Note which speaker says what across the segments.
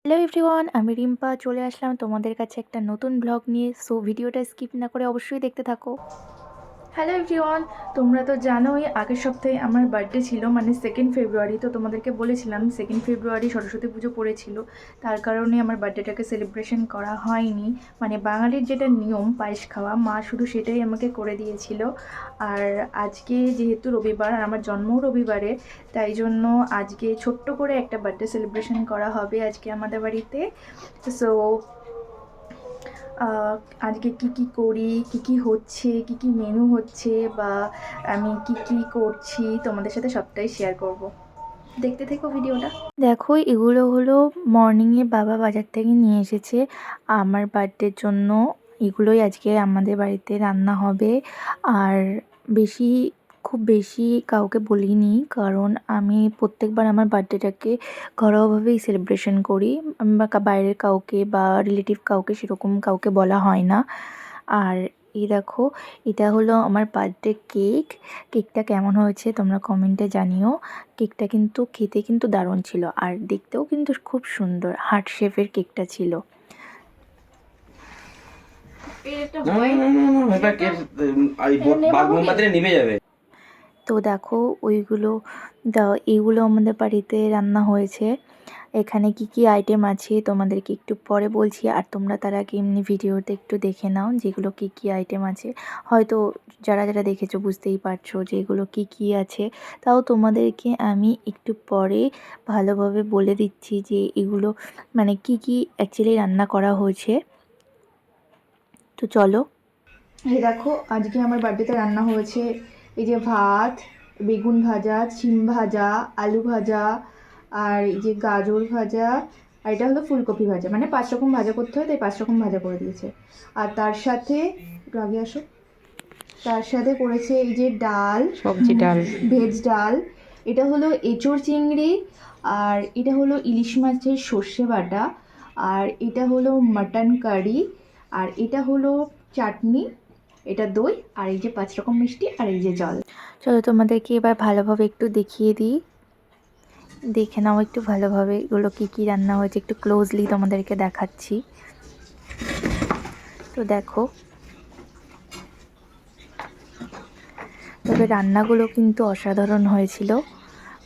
Speaker 1: Hello everyone, আমি রিম্পা চলে আসলাম তোমাদের কাছে একটা নতুন ব্লগ নিয়ে। সো ভিডিওটা স্কিপ না করে অবশ্যই দেখতে থাকো। হ্যালো এভরিওয়ান, তোমরা তো জানোই আগের সপ্তাহে আমার বার্থডে ছিল, মানে 2 ফেব্রুয়ারি। তো তোমাদেরকে বলেছিলাম 2 ফেব্রুয়ারি সরস্বতী পুজো পড়েছিল, তার কারণে আমার বার্থডেটাকে সেলিব্রেশন করা হয়নি। মানে বাঙালির যেটা নিয়ম পায়েস খাওয়া, মা শুধু সেটাই আমাকে করে দিয়েছিল। আর আজকে যেহেতু রবিবার আর আমার জন্মও রবিবারে, তাই জন্য আজকে ছোট্ট করে একটা বার্থডে সেলিব্রেশন করা হবে আজকে আমাদের বাড়িতে। সো আজকে কি করি, কি হচ্ছে, কি মেনু হচ্ছে, বা আমি কি করছি তোমাদের সাথে সবটাই শেয়ার করব। দেখতে থেকো ভিডিওটা। দেখো, এগুলো হলো মর্নিংয়ে বাবা বাজার থেকে নিয়ে এসেছে আমার বার্থডের জন্য। এগুলোই আজকে আমাদের বাড়িতে রান্না হবে। আর বেশি খুব বেশি কাউকে বলিনি, কারণ আমি প্রত্যেকবার আমার বার্থডেটাকে ঘরোয়াভাবেই সেলিব্রেশন করি। আমি বাইরের কাউকে বা রিলেটিভ কাউকে সেরকম কাউকে বলা হয় না। আর এই দেখো, এটা হলো আমার বার্থডে কেক। কেকটা কেমন হয়েছে তোমরা কমেন্টে জানিও। কেকটা কিন্তু খেতে কিন্তু দারুণ ছিল, আর দেখতেও কিন্তু খুব সুন্দর হার্ট শেপের কেকটা ছিল। নিভে যাবে। তো দেখো, ওইগুলো এইগুলো আমাদের বাড়িতে রান্না হয়েছে। এখানে কি আইটেম আছে তোমাদেরকে একটু পরে বলছি, আর তোমরা তার আগে এমনি ভিডিওতে একটু দেখে নাও যেগুলো কি আইটেম আছে। হয়তো যারা দেখেছো বুঝতেই পারছো যে এগুলো কি আছে। তাও তোমাদেরকে আমি একটু পরে ভালোভাবে বলে দিচ্ছি যে এগুলো মানে কি অ্যাকচুয়ালি রান্না করা হয়েছে। তো চলো। এই দেখো, আজকে আমার বার্থডেতে রান্না হয়েছে এই যে ভাত, বেগুন ভাজা, শিম ভাজা, আলু ভাজা, আর এই যে গাজর ভাজা, আর এটা হলো ফুলকপি ভাজা। মানে 5 রকম ভাজা করতে হয়, তাই 5 রকম ভাজা করে দিয়েছে। আর তার সাথে একটু আগে আসো, তার সাথে করেছে এই যে ডাল, সবজি ডাল, ভেজ ডাল। এটা হলো এঁচোড় চিংড়ি, আর এটা হলো ইলিশ মাছের সর্ষে বাটা, আর এটা হলো মাটন কারি, আর এটা হলো চাটনি, এটা দই, আর এই যে 5 রকম মিষ্টি, আর এই যে জল। চলো তোমাদেরকে এবার ভালোভাবে একটু দেখিয়ে দিই। দেখে নাও একটু ভালোভাবে এগুলো কি রান্না হয়েছে, একটু ক্লোজলি তোমাদেরকে দেখাচ্ছি। তো দেখো, তবে রান্নাগুলো কিন্তু অসাধারণ হয়েছিল।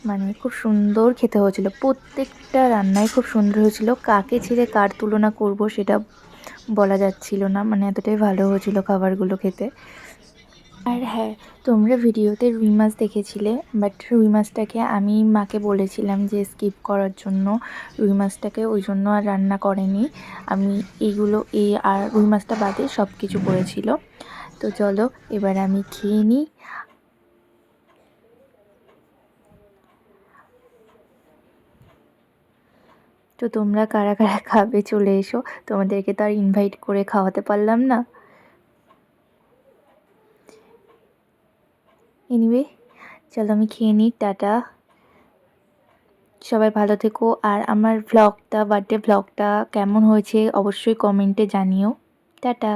Speaker 1: মানে খুব সুন্দর খেতে হয়েছিল, প্রত্যেকটা রান্নাই খুব সুন্দর হয়েছিল। কাকে ছেড়ে কার তুলনা করব সেটা বলা যাচ্ছিল না, মানে এতটাই ভালো হয়েছিল খাবারগুলো খেতে। আর হ্যাঁ, তোমরা ভিডিওতে রুই মাছ দেখেছিলে, বাট রুই মাছটাকে আমি মাকে বলেছিলাম যে স্কিপ করার জন্য। রুই মাছটাকে ওই জন্য আর রান্না করেনি। আমি আর রুই মাছটা বাদে সব কিছু করেছিল। তো চলো এবার আমি খেয়ে নিই। তো তোমরা কারা খাবে চলে এসো, তোমাদেরকে তো আর ইনভাইট করে খাওয়াতে পারলাম না। এনিওয়ে, চলো আমি খেয়ে নিই। টাটা, সবাই ভালো থেকো। আর আমার বার্থডে ভ্লগটা কেমন হয়েছে অবশ্যই কমেন্টে জানিও। টাটা।